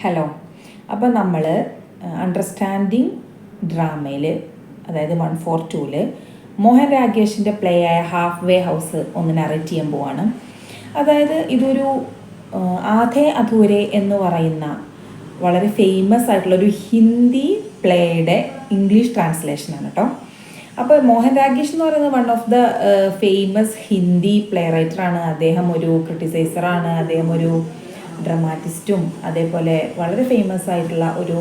Hello. അപ്പോൾ നമ്മൾ understanding ഡ്രാമയിൽ, അതായത് 142-ൽ മോഹൻ രാഗേഷിൻ്റെ പ്ലേ ആയ ഹാഫ് വേ ഹൗസ് ഒന്ന് നറേറ്റ് ചെയ്യാൻ പോവാണ്. അതായത് ഇതൊരു ആധേ അധൂരെ എന്ന് പറയുന്ന വളരെ ഫേമസ് ആയിട്ടുള്ളൊരു ഹിന്ദി പ്ലേയുടെ ഇംഗ്ലീഷ് ട്രാൻസ്ലേഷനാണ് കേട്ടോ. അപ്പോൾ മോഹൻ രാഗേഷ് എന്ന് പറയുന്നത് one of the famous Hindi play റൈറ്ററാണ്. അദ്ദേഹം ഒരു ക്രിട്ടിസൈസറാണ്, അദ്ദേഹം ഒരു ഡ്രമാറ്റിസ്റ്റും അതേപോലെ വളരെ ഫേമസ് ആയിട്ടുള്ള ഒരു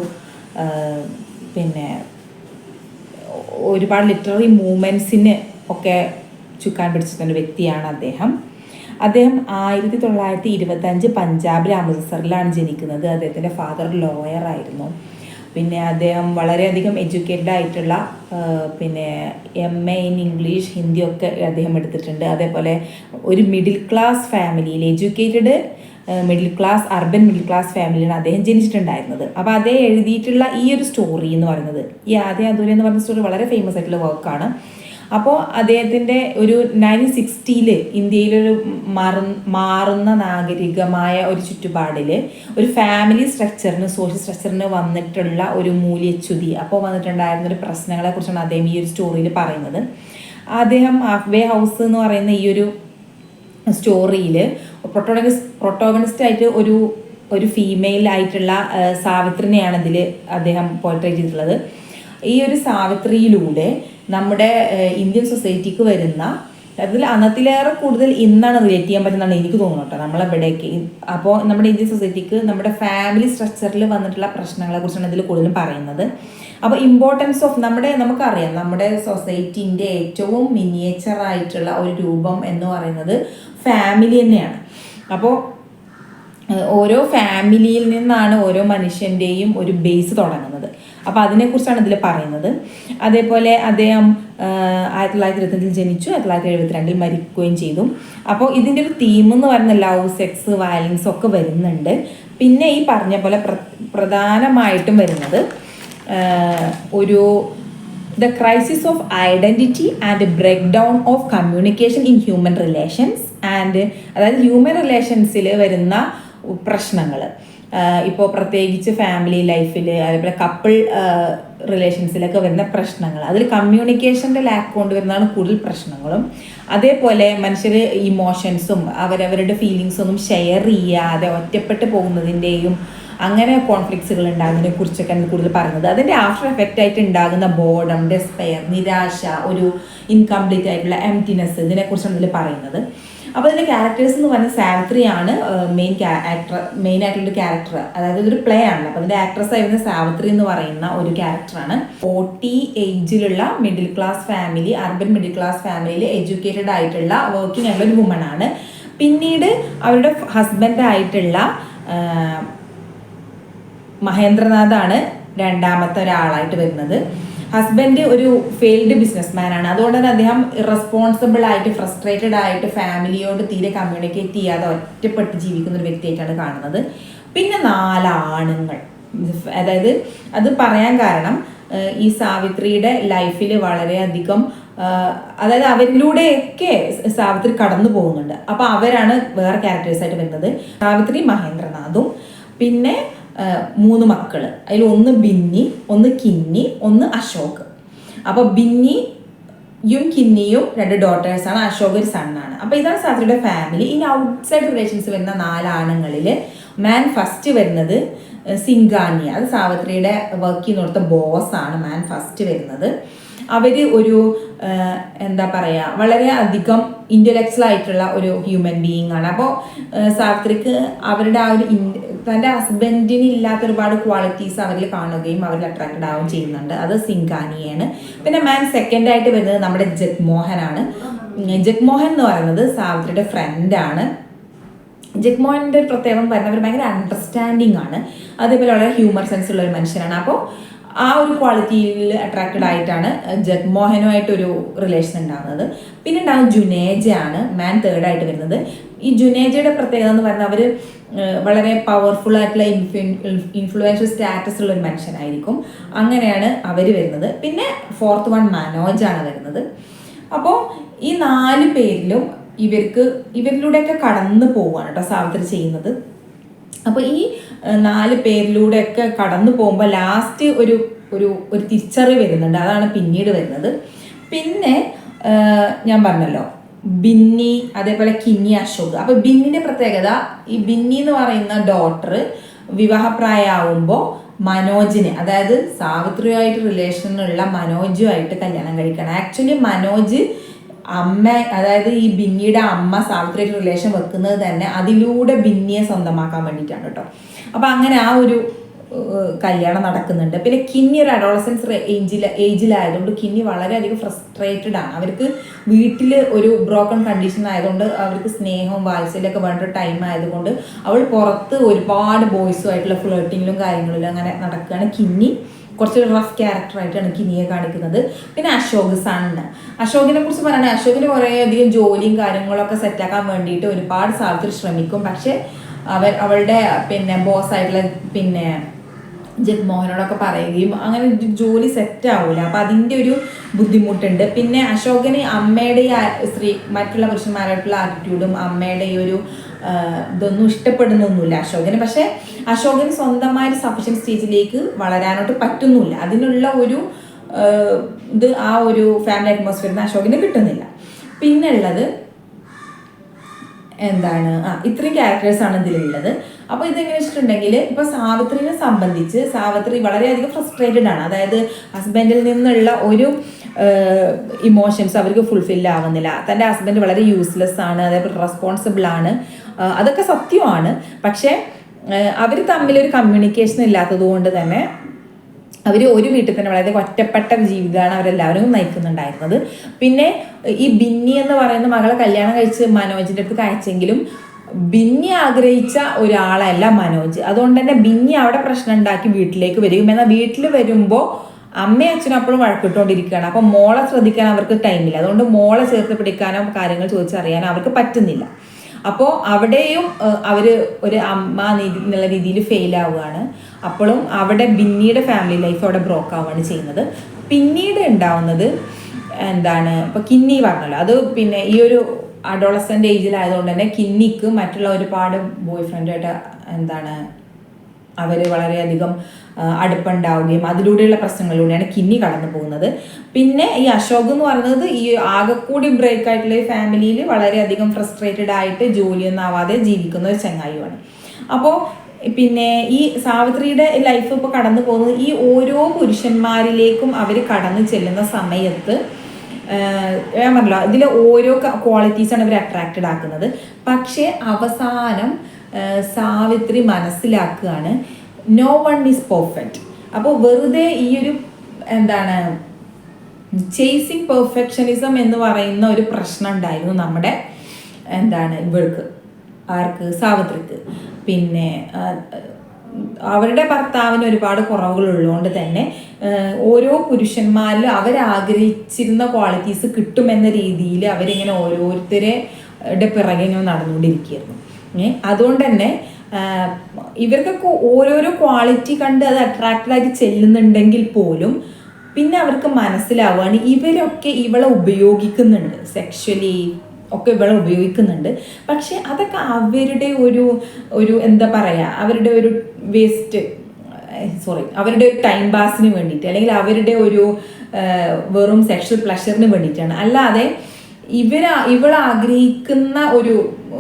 ഒരുപാട് ലിറ്റററി മൂവ്മെൻറ്റ്സിന് ഒക്കെ ചുക്കാൻ പിടിച്ചിട്ടുള്ള വ്യക്തിയാണ് അദ്ദേഹം. 1925 പഞ്ചാബിലെ അമൃത്സറിലാണ് ജനിക്കുന്നത്. അദ്ദേഹത്തിൻ്റെ ഫാദർ ലോയർ ആയിരുന്നു. പിന്നെ അദ്ദേഹം വളരെയധികം എഡ്യൂക്കേറ്റഡ് ആയിട്ടുള്ള MA ഇൻ ഇംഗ്ലീഷ്, ഹിന്ദിയൊക്കെ അദ്ദേഹം എടുത്തിട്ടുണ്ട്. അതേപോലെ ഒരു മിഡിൽ ക്ലാസ് ഫാമിലിയിൽ, educated middle class, urban middle class ഫാമിലിയാണ് അദ്ദേഹം ജനിച്ചിട്ടുണ്ടായിരുന്നത്. അപ്പോൾ അദ്ദേഹം എഴുതിയിട്ടുള്ള ഈ ഒരു സ്റ്റോറി എന്ന് പറയുന്നത്, ഈ ആദ്യ അധൂരെ എന്ന് പറയുന്ന സ്റ്റോറി വളരെ ഫേമസ് ആയിട്ടുള്ള വർക്കാണ്. അപ്പോൾ അദ്ദേഹത്തിൻ്റെ ഒരു 1960-ൽ ഇന്ത്യയിലൊരു മാറുന്ന നാഗരികമായ ഒരു ചുറ്റുപാടിൽ ഒരു ഫാമിലി സ്ട്രക്ചറിന്, സോഷ്യൽ സ്ട്രക്ചറിന് വന്നിട്ടുള്ള ഒരു മൂല്യച്യുതി, അപ്പോൾ വന്നിട്ടുണ്ടായിരുന്ന ഒരു പ്രശ്നങ്ങളെക്കുറിച്ചാണ് അദ്ദേഹം ഈ ഒരു സ്റ്റോറിയിൽ പറയുന്നത്. അദ്ദേഹം ഹാഫ് വേ ഹൗസ് എന്ന് പറയുന്ന ഈ ഒരു സ്റ്റോറിയിൽ പ്രൊട്ടോഗണിസ്റ്റ് ഒരു ഫീമെയിൽ ആയിട്ടുള്ള സാവിത്രിനെയാണ് ഇതിൽ അദ്ദേഹം പോർട്രേറ്റ് ചെയ്തിട്ടുള്ളത്. ഈ ഒരു സാവിത്രിയിലൂടെ നമ്മുടെ ഇന്ത്യൻ സൊസൈറ്റിക്ക് വരുന്ന, അതിൽ അന്നത്തിലേറെ കൂടുതൽ ഇന്നാണ് റിലേറ്റ് ചെയ്യാൻ പറ്റുന്നതാണ് എനിക്ക് തോന്നുന്നു കേട്ടോ, നമ്മളെവിടേക്ക്. അപ്പോൾ നമ്മുടെ ഇന്ത്യൻ സൊസൈറ്റിക്ക് നമ്മുടെ ഫാമിലി സ്ട്രക്ചറിൽ വന്നിട്ടുള്ള പ്രശ്നങ്ങളെ കുറിച്ചാണ് ഇതിൽ കൂടുതലും പറയുന്നത്. അപ്പോൾ ഇമ്പോർട്ടൻസ് ഓഫ് നമുക്കറിയാം, നമ്മുടെ സൊസൈറ്റിൻ്റെ ഏറ്റവും മിനിയേച്ചറായിട്ടുള്ള ഒരു രൂപം എന്ന് പറയുന്നത് ഫാമിലി തന്നെയാണ്. അപ്പോൾ ഓരോ ഫാമിലിയിൽ നിന്നാണ് ഓരോ മനുഷ്യൻ്റെയും ഒരു ബേസ് തുടങ്ങുന്നത്. അപ്പോൾ അതിനെക്കുറിച്ചാണ് ഇതിൽ പറയുന്നത്. അതേപോലെ അദ്ദേഹം 1925 ജനിച്ചു, 1972 മരിക്കുകയും ചെയ്തു. അപ്പോൾ ഇതിൻ്റെ ഒരു തീം എന്ന് പറയുന്ന ലവ്, സെക്സ്, വയലൻസ് ഒക്കെ വരുന്നുണ്ട്. പിന്നെ ഈ പറഞ്ഞ പോലെ പ്രധാനമായിട്ടും വരുന്നത് the crisis of identity and break down of communication in human relations and, അതായത് ഹ്യൂമൻ റിലേഷൻസിൽ വരുന്ന പ്രശ്നങ്ങൾ, ഇപ്പോൾ പ്രത്യേകിച്ച് ഫാമിലി ലൈഫിൽ, അതേപോലെ കപ്പിൾ റിലേഷൻസിലൊക്കെ വരുന്ന പ്രശ്നങ്ങൾ, അതിൽ കമ്മ്യൂണിക്കേഷൻ്റെ ലാക്ക് കൊണ്ടുവരുന്നതാണ് കൂടുതൽ പ്രശ്നങ്ങളും. അതേപോലെ മനുഷ്യർ ഇമോഷൻസും അവരവരുടെ ഫീലിങ്സൊന്നും ഷെയർ ചെയ്യാതെ ഒറ്റപ്പെട്ട് പോകുന്നതിൻ്റെയും അങ്ങനെ കോൺഫ്ലിക്ട്സുകൾ ഉണ്ടാകുന്നതിനെ കുറിച്ചൊക്കെയാണ് കൂടുതൽ പറയുന്നത്. അതിൻ്റെ ആഫ്റ്റർ എഫക്റ്റ് ആയിട്ട് ഉണ്ടാകുന്ന ബോർഡം, ഡെസ്പെയർ, നിരാശ, ഒരു ഇൻകംപ്ലീറ്റ് ആയിട്ടുള്ള എംപ്റ്റിനെസ്, ഇതിനെക്കുറിച്ചാണ് ഇതിൽ പറയുന്നത്. അപ്പോൾ ഇതിൻ്റെ ക്യാരക്ടേഴ്സ് എന്ന് പറയുന്നത് സാവിത്രിയാണ് മെയിൻ ആയിട്ടുള്ളൊരു ക്യാരക്ടർ. അതായത് ഇതൊരു പ്ലേ ആണല്ലോ. അപ്പോൾ അതിൻ്റെ ആക്ട്രസ് ആയിരുന്ന സാവിത്രി എന്ന് പറയുന്ന ഒരു ക്യാരക്ടറാണ്. 40 ഏജിലുള്ള middle class family, urban middle class ഫാമിലിയിൽ എഡ്യൂക്കേറ്റഡ് ആയിട്ടുള്ള വർക്കിംഗ് ആയിട്ടുള്ള ഒരു വുമണാണ്. പിന്നീട് അവരുടെ ഹസ്ബൻഡായിട്ടുള്ള മഹേന്ദ്രനാഥാണ് രണ്ടാമത്തെ ഒരാളായിട്ട് വരുന്നത്. ഹസ്ബൻഡ് ഒരു ഫെയിൽഡ് ബിസിനസ്മാനാണ്. അതുകൊണ്ട് തന്നെ അദ്ദേഹം ഇറസ്പോൺസിബിൾ ആയിട്ട്, ഫ്രസ്ട്രേറ്റഡ് ആയിട്ട് ഫാമിലിയോട് തീരെ കമ്മ്യൂണിക്കേറ്റ് ചെയ്യാതെ ഒറ്റപ്പെട്ട് ജീവിക്കുന്ന ഒരു വ്യക്തിയായിട്ടാണ് കാണുന്നത്. പിന്നെ 4 ആണുങ്ങൾ. അതായത് അത് പറയാൻ കാരണം, ഈ സാവിത്രിയുടെ ലൈഫിൽ വളരെയധികം, അതായത് അവരിലൂടെയൊക്കെ സാവിത്രി കടന്നു പോകുന്നുണ്ട്. അപ്പോൾ അവരാണ് വേറെ ക്യാരക്ടേഴ്സായിട്ട് വരുന്നത്. സാവിത്രി, മഹേന്ദ്രനാഥും, പിന്നെ 3 മക്കൾ. അതിൽ ഒന്ന് ബിന്നി, ഒന്ന് കിന്നി, ഒന്ന് അശോക്. അപ്പോൾ ബിന്നിയും കിന്നിയും 2 ഡോട്ടേഴ്സാണ്, അശോക് ഒരു സണ്ണാണ്. അപ്പോൾ ഇതാണ് സാവിത്രിയുടെ ഫാമിലി. ഇനി ഔട്ട്സൈഡ് റിലേഷൻസ് വരുന്ന 4 ആണുങ്ങളിൽ മാൻ ഫസ്റ്റ് വരുന്നത് സിംഗാനിയ. അത് സാവിത്രിയുടെ വർക്ക് ചെയ്യുന്നിടത്ത ബോസാണ് മാൻ ഫസ്റ്റ് വരുന്നത്. അവർ ഒരു എന്താ പറയുക, വളരെ അധികം ഇൻ്റലക്ച്വൽ ആയിട്ടുള്ള ഒരു ഹ്യൂമൻ ബീയിങ് ആണ്. അപ്പോൾ സാവിത്രിക്ക് അവരുടെ ആ ഒരു തൻ്റെ ഹസ്ബൻഡിന് ഇല്ലാത്ത ഒരുപാട് ക്വാളിറ്റീസ് അവരിൽ കാണുകയും അവരിൽ അട്രാക്റ്റഡ് ആവുകയും ചെയ്യുന്നുണ്ട്. അത് സിംഗാനിയാണ്. പിന്നെ മാൻ സെക്കൻഡായിട്ട് വരുന്നത് നമ്മുടെ ജഗ്മോഹനാണ്. ജഗ്മോഹൻ എന്ന് പറയുന്നത് സാവിത്രിയുടെ ഫ്രണ്ടാണ്. ജഗ്മോഹൻ്റെ ഒരു പ്രത്യേകം പറയുന്നത് അവർ ഭയങ്കര അണ്ടർസ്റ്റാൻഡിങ് ആണ്. അതേപോലെ വളരെ ഹ്യൂമർ സെൻസ് ഉള്ള ഒരു മനുഷ്യനാണ്. അപ്പോൾ ആ ഒരു ക്വാളിറ്റിയിൽ അട്രാക്റ്റഡ് ആയിട്ടാണ് ജഗ്മോഹനുമായിട്ടൊരു റിലേഷൻ ഉണ്ടാകുന്നത്. പിന്നെ ഉണ്ടാകും ജുനേജയാണ്, മാൻ തേർഡായിട്ട് വരുന്നത്. ഈ ജുനേജയുടെ പ്രത്യേകത എന്ന് പറഞ്ഞാൽ അവർ വളരെ പവർഫുൾ ആയിട്ടുള്ള ഇൻഫ്ലുവൻഷ്യൽ സ്റ്റാറ്റസ് ഉള്ള ഒരു മനുഷ്യനായിരിക്കും. അങ്ങനെയാണ് അവർ വരുന്നത്. പിന്നെ 4th വൺ മനോജാണ് വരുന്നത്. അപ്പോൾ ഈ 4 പേരിലും ഇവരിലൂടെയൊക്കെ കടന്നു പോവുകയാണ് കേട്ടോ സാവിത്രി ചെയ്യുന്നത്. അപ്പോൾ ഈ 4 പേരിലൂടെയൊക്കെ കടന്നു പോകുമ്പോൾ ലാസ്റ്റ് ഒരു ഒരു ഒരു തിരിച്ചറിവ് വരുന്നുണ്ട്. അതാണ് പിന്നീട് വരുന്നത്. പിന്നെ ഞാൻ പറഞ്ഞല്ലോ ബിന്നി, അതേപോലെ കിന്നി, അശോക്. അപ്പോൾ ബിന്നിൻ്റെ പ്രത്യേകത, ഈ ബിന്നി എന്ന് പറയുന്ന ഡോട്ടർ വിവാഹപ്രായമാവുമ്പോൾ മനോജിനെ, അതായത് സാവിത്രിയുമായിട്ട് റിലേഷനുള്ള മനോജുമായിട്ട് കല്യാണം കഴിക്കണം. ആക്ച്വലി മനോജ് അമ്മ, അതായത് ഈ ബിന്നിയുടെ അമ്മ സാവിത്രിയായിട്ട് റിലേഷൻ വെക്കുന്നത് തന്നെ അതിലൂടെ ബിന്നിയെ സ്വന്തമാക്കാൻ വേണ്ടിയിട്ടാണ് കേട്ടോ. അപ്പം അങ്ങനെ ആ ഒരു കല്യാണം നടക്കുന്നുണ്ട്. പിന്നെ കിന്നി ഒരു അഡോളസൻസ് ഏജിലായതുകൊണ്ട് കിന്നി വളരെയധികം ഫ്രസ്ട്രേറ്റഡ് ആണ്. അവർക്ക് വീട്ടിൽ ഒരു ബ്രോക്കൺ കണ്ടീഷൻ ആയതുകൊണ്ട് അവർക്ക് സ്നേഹവും വാത്സല്യമൊക്കെ വേണ്ട ഒരു ടൈം ആയതുകൊണ്ട് അവൾ പുറത്ത് ഒരുപാട് ബോയ്സുമായിട്ടുള്ള ഫ്ലേട്ടിങ്ങിലും കാര്യങ്ങളിലും അങ്ങനെ നടക്കുകയാണ്. കിന്നി കുറച്ചൊരു റഫ് ക്യാരക്ടറായിട്ടാണ് കിനിയെ കാണിക്കുന്നത്. പിന്നെ അശോക് സണ്ണ്, അശോകിനെ കുറിച്ച് പറയുകയാണെങ്കിൽ അശോകിന് കുറേയധികം ജോലിയും കാര്യങ്ങളൊക്കെ സെറ്റാക്കാൻ വേണ്ടിയിട്ട് ഒരുപാട് സാവിത്രി ശ്രമിക്കും. പക്ഷേ അവളുടെ പിന്നെ ബോസായിട്ടുള്ള പിന്നെ ജഗ്മോഹനോടൊക്കെ പറയുകയും അങ്ങനെ ജോലി സെറ്റ് ആവില്ല. അപ്പം അതിൻ്റെ ഒരു ബുദ്ധിമുട്ടുണ്ട്. പിന്നെ അശോകന് അമ്മയുടെ മറ്റുള്ള പുരുഷന്മാരായിട്ടുള്ള ആറ്റിറ്റ്യൂഡും അമ്മയുടെ ഈ ഒരു ഇതൊന്നും ഇഷ്ടപ്പെടുന്നൊന്നുമില്ല അശോകന്. പക്ഷേ അശോകന് സ്വന്തമായ സഫിഷ്യൻ സ്റ്റേജിലേക്ക് വളരാനോട്ട് പറ്റുന്നില്ല. അതിനുള്ള ഒരു ഇത് ആ ഒരു ഫാമിലി അറ്റ്മോസ്ഫിയറിന് അശോകന് കിട്ടുന്നില്ല. പിന്നെ ഉള്ളത് എന്താണ്, ഇത്രയും ക്യാരക്ടേഴ്സാണ് ഇതിലുള്ളത്. അപ്പോൾ ഇതെങ്ങനെ വെച്ചിട്ടുണ്ടെങ്കിൽ ഇപ്പോൾ സാവിത്രിനെ സംബന്ധിച്ച് സാവിത്രി വളരെയധികം ഫ്രസ്ട്രേറ്റഡ് ആണ്. അതായത് ഹസ്ബൻഡിൽ നിന്നുള്ള ഒരു ഇമോഷൻസ് അവർക്ക് ഫുൾഫിൽ ആവുന്നില്ല. തൻ്റെ ഹസ്ബൻഡ് വളരെ യൂസ്ലെസ് ആണ്, അതേപോലെ റെസ്പോൺസിബിൾ ആണ്, അതൊക്കെ സത്യമാണ്. പക്ഷേ അവർ തമ്മിലൊരു കമ്മ്യൂണിക്കേഷൻ ഇല്ലാത്തത് കൊണ്ട് തന്നെ അവർ ഒരു വീട്ടിൽ തന്നെ വളരെ ഒറ്റപ്പെട്ട ജീവിതമാണ് അവരെല്ലാവരും നയിക്കുന്നുണ്ടായിരുന്നത്. പിന്നെ ഈ ബിന്നി എന്ന് പറയുന്ന മകളെ കല്യാണം കഴിച്ച് മനോജിൻ്റെ അടുത്ത് അയച്ചെങ്കിലും ബിന്നി ആഗ്രഹിച്ച ഒരാളല്ല മനോജ്. അതുകൊണ്ട് തന്നെ ബിന്നി അവിടെ പ്രശ്നം ഉണ്ടാക്കി വീട്ടിലേക്ക് വരും. എന്നാൽ വീട്ടിൽ വരുമ്പോൾ അമ്മയും അച്ഛനും അപ്പോഴും വഴക്കിട്ടുകൊണ്ടിരിക്കുകയാണ്. അപ്പം മോളെ ശ്രദ്ധിക്കാൻ അവർക്ക് ടൈമില്ല. അതുകൊണ്ട് മോളെ ചേർത്ത് പിടിക്കാനോ കാര്യങ്ങൾ ചോദിച്ചറിയാനോ അവർക്ക് പറ്റുന്നില്ല. അപ്പോൾ അവിടെയും അവർ ഒരു അമ്മ എന്നുള്ള രീതിയിൽ ഫെയിൽ ആവുകയാണ്. അപ്പോഴും അവിടെ ബിന്നിയുടെ ഫാമിലി ലൈഫ് അവിടെ ബ്രോക്ക് ആവുകയാണ് ചെയ്യുന്നത്. പിന്നീട് ഉണ്ടാവുന്നത് എന്താണ്, ഇപ്പോൾ കിന്നി പറഞ്ഞല്ലോ, അത് പിന്നെ ഈ ഒരു അഡോളസൻ്റ് ഏജിലായതുകൊണ്ട് തന്നെ കിന്നിക്ക് മറ്റുള്ള ഒരുപാട് ബോയ് ഫ്രണ്ടുമായിട്ട് എന്താണ് അവർ വളരെയധികം അടുപ്പുണ്ടാവുകയും അതിലൂടെയുള്ള പ്രശ്നങ്ങളിലൂടെയാണ് കിന്നി കടന്നു പോകുന്നത്. പിന്നെ ഈ അശോക് എന്ന് പറയുന്നത് ഈ ആകെക്കൂടി ബ്രേക്ക് ആയിട്ടുള്ള ഫാമിലിയിൽ വളരെയധികം ഫ്രസ്ട്രേറ്റഡ് ആയിട്ട് ജോലിയൊന്നും ആവാതെ ജീവിക്കുന്ന ഒരു ചങ്ങായിയുമാണ്. അപ്പോൾ പിന്നെ ഈ സാവിത്രിയുടെ ലൈഫ് ഇപ്പോൾ കടന്നു പോകുന്നത് ഈ ഓരോ പുരുഷന്മാരിലേക്കും അവർ കടന്നു ചെല്ലുന്ന സമയത്ത് ഞാൻ പറഞ്ഞല്ലോ ഇതിലെ ഓരോ ക്വാളിറ്റീസാണ് ഇവർ അട്രാക്റ്റഡ് ആക്കുന്നത്. പക്ഷേ അവസാനം സാവിത്രി മനസ്സിലാക്കുകയാണ് നോ വൺ ഈസ് പെർഫെക്റ്റ്. അപ്പോൾ വെറുതെ ഈ ഒരു എന്താണ് ചേസിങ് പെർഫെക്ഷനിസം എന്ന് പറയുന്ന ഒരു പ്രശ്നം ഉണ്ടായിരുന്നു നമ്മുടെ എന്താണ് ഇവർക്ക്, ആർക്ക്, സാവിത്രിക്ക്. പിന്നെ അവരുടെ ഭർത്താവിന് ഒരുപാട് കുറവുകളുള്ളതുകൊണ്ട് തന്നെ ഓരോ പുരുഷന്മാരിലും അവരാഗ്രഹിച്ചിരുന്ന ക്വാളിറ്റീസ് കിട്ടുമെന്ന രീതിയിൽ അവരിങ്ങനെ ഓരോരുത്തരുടെ പിറകെ ഇങ്ങനെ നടന്നുകൊണ്ടിരിക്കുകയായിരുന്നു. അതുകൊണ്ട് തന്നെ ഇവർക്കൊക്കെ ഓരോരോ ക്വാളിറ്റി കണ്ട് അത് അട്രാക്റ്റഡ് ആയിട്ട് ചെല്ലുന്നുണ്ടെങ്കിൽ പോലും പിന്നെ അവർക്ക് മനസ്സിലാവുകയാണ് ഇവരൊക്കെ ഇവളെ ഉപയോഗിക്കുന്നുണ്ട്, സെക്ഷലി ഒക്കെ ഇവളെ ഉപയോഗിക്കുന്നുണ്ട്. പക്ഷെ അതൊക്കെ അവരുടെ ഒരു എന്താ പറയുക, അവരുടെ ഒരു അവരുടെ ഒരു ടൈം പാസിന് വേണ്ടിയിട്ട്, അല്ലെങ്കിൽ അവരുടെ ഒരു വെറും സെക്ഷൽ പ്ലഷറിന് വേണ്ടിയിട്ടാണ്. അല്ലാതെ ഇവൾ ആഗ്രഹിക്കുന്ന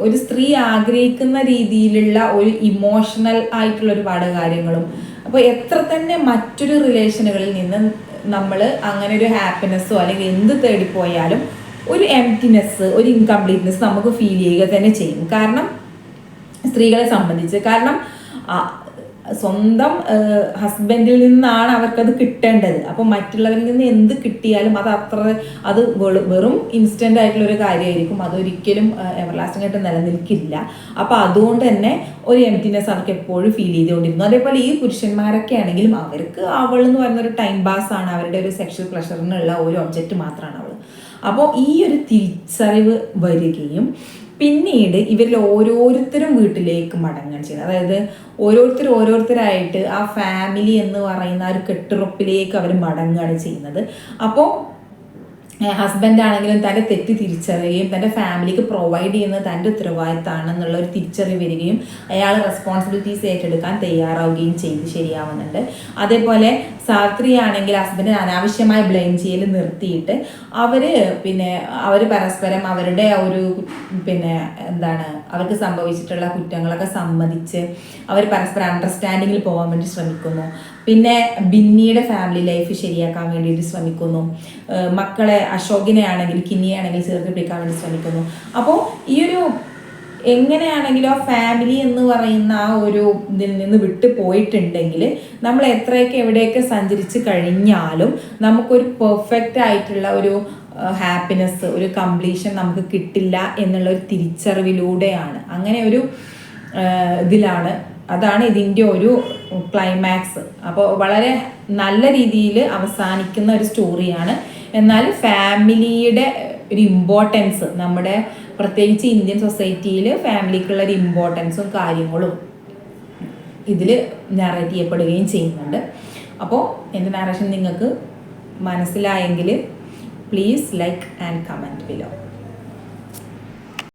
ഒരു സ്ത്രീ ആഗ്രഹിക്കുന്ന രീതിയിലുള്ള ഒരു ഇമോഷണൽ ആയിട്ടുള്ള ഒരുപാട് കാര്യങ്ങളും. അപ്പോൾ എത്ര തന്നെ മറ്റൊരു റിലേഷനുകളിൽ നിന്ന് നമ്മൾ അങ്ങനെ ഒരു ഹാപ്പിനെസ്സോ അല്ലെങ്കിൽ എന്ത് തേടിപ്പോയാലും ഒരു എംപ്റ്റിനെസ്, ഒരു ഇൻകംപ്ലീറ്റ്നെസ് നമുക്ക് ഫീൽ ചെയ്യുക തന്നെ ചെയ്യും. കാരണം സ്ത്രീകളെ സംബന്ധിച്ച്, കാരണം സ്വന്തം ഹസ്ബൻഡിൽ നിന്നാണ് അവർക്കത് കിട്ടേണ്ടത്. അപ്പോൾ മറ്റുള്ളവരിൽ നിന്ന് എന്ത് കിട്ടിയാലും അത് വെറും ഇൻസ്റ്റൻ്റ് ആയിട്ടുള്ളൊരു കാര്യമായിരിക്കും. അതൊരിക്കലും എവർലാസ്റ്റിംഗ് ആയിട്ട് നിലനിൽക്കില്ല. അപ്പോൾ അതുകൊണ്ട് തന്നെ ഒരു എംപ്റ്റിനെസ് അവർക്ക് എപ്പോഴും ഫീൽ ചെയ്തുകൊണ്ടിരുന്നു. അതേപോലെ ഈ പുരുഷന്മാരൊക്കെ ആണെങ്കിലും അവർക്ക് അവൾ എന്ന് പറയുന്നൊരു ടൈം പാസ് ആണ്, അവരുടെ ഒരു സെക്ഷൽ പ്ലഷറിനുള്ള ഒരു ഒബ്ജക്റ്റ് മാത്രമാണ് അവൾ. അപ്പോൾ ഈ ഒരു തിരിച്ചറിവ് വരികയും പിന്നീട് ഇവരിൽ ഓരോരുത്തരും വീട്ടിലേക്ക് മടങ്ങുകയാണ് ചെയ്യുന്നത്. അതായത് ഓരോരുത്തരായിട്ട് ആ ഫാമിലി എന്ന് പറയുന്ന ആ ഒരു കെട്ടുറപ്പിലേക്ക് അവർ മടങ്ങുകയാണ് ചെയ്യുന്നത്. അപ്പോൾ ഹസ്ബൻഡ് ആണെങ്കിലും തൻ്റെ തെറ്റ് തിരിച്ചറിയുകയും തൻ്റെ ഫാമിലിക്ക് പ്രൊവൈഡ് ചെയ്യുന്നത് തൻ്റെ ഉത്തരവാദിത്തമാണെന്നുള്ള ഒരു തിരിച്ചറിവ് വരികയും അയാൾ റെസ്പോൺസിബിലിറ്റീസ് ഏറ്റെടുക്കാൻ തയ്യാറാവുകയും ചെയ്ത് ശരിയാവുന്നുണ്ട്. അതേപോലെ സാവിത്രി ആണെങ്കിൽ ഹസ്ബൻഡിന് അനാവശ്യമായി ബ്ലെയിം ചെയ്യൽ നിർത്തിയിട്ട് അവർ പരസ്പരം അവരുടെ ഒരു അവർക്ക് സംഭവിച്ചിട്ടുള്ള കുറ്റങ്ങളൊക്കെ സമ്മതിച്ച് അവർ പരസ്പരം അണ്ടർസ്റ്റാൻഡിങ്ങിൽ പോകാൻ വേണ്ടി ശ്രമിക്കുന്നു. പിന്നെ ബിന്നിയുടെ ഫാമിലി ലൈഫ് ശരിയാക്കാൻ വേണ്ടിയിട്ട് ശ്രമിക്കുന്നു. മക്കളെ അശോകിനെ ആണെങ്കിൽ കിന്നിയെ ആണെങ്കിൽ ചേർത്ത് പിടിക്കാൻ വേണ്ടി ശ്രമിക്കുന്നു. അപ്പോൾ ഈ ഒരു എങ്ങനെയാണെങ്കിലും ആ ഫാമിലി എന്ന് പറയുന്ന ആ ഒരു ഇതിൽ നിന്ന് വിട്ടു പോയിട്ടുണ്ടെങ്കിൽ നമ്മൾ എത്രയൊക്കെ എവിടെയൊക്കെ സഞ്ചരിച്ച് കഴിഞ്ഞാലും നമുക്കൊരു പെർഫെക്റ്റ് ആയിട്ടുള്ള ഒരു ഹാപ്പിനെസ്, ഒരു കംപ്ലീഷൻ നമുക്ക് കിട്ടില്ല എന്നുള്ള ഒരു തിരിച്ചറിവിലൂടെയാണ്, അങ്ങനെ ഒരു അതാണ് ഇതിൻ്റെ ഒരു ക്ലൈമാക്സ്. അപ്പോൾ വളരെ നല്ല രീതിയിൽ അവസാനിക്കുന്ന ഒരു സ്റ്റോറിയാണ്. എന്നാൽ ഫാമിലിയുടെ ഒരു ഇമ്പോർട്ടൻസ്, നമ്മുടെ പ്രത്യേകിച്ച് ഇന്ത്യൻ സൊസൈറ്റിയിൽ ഫാമിലിക്കുള്ള ഒരു ഇമ്പോർട്ടൻസും കാര്യങ്ങളും ഇതിൽ നറേറ്റ് ചെയ്യപ്പെടുകയും ചെയ്യുന്നുണ്ട്. അപ്പോൾ എൻ്റെ നറേഷൻ നിങ്ങൾക്ക് മനസ്സിലായെങ്കിൽ please like and comment below.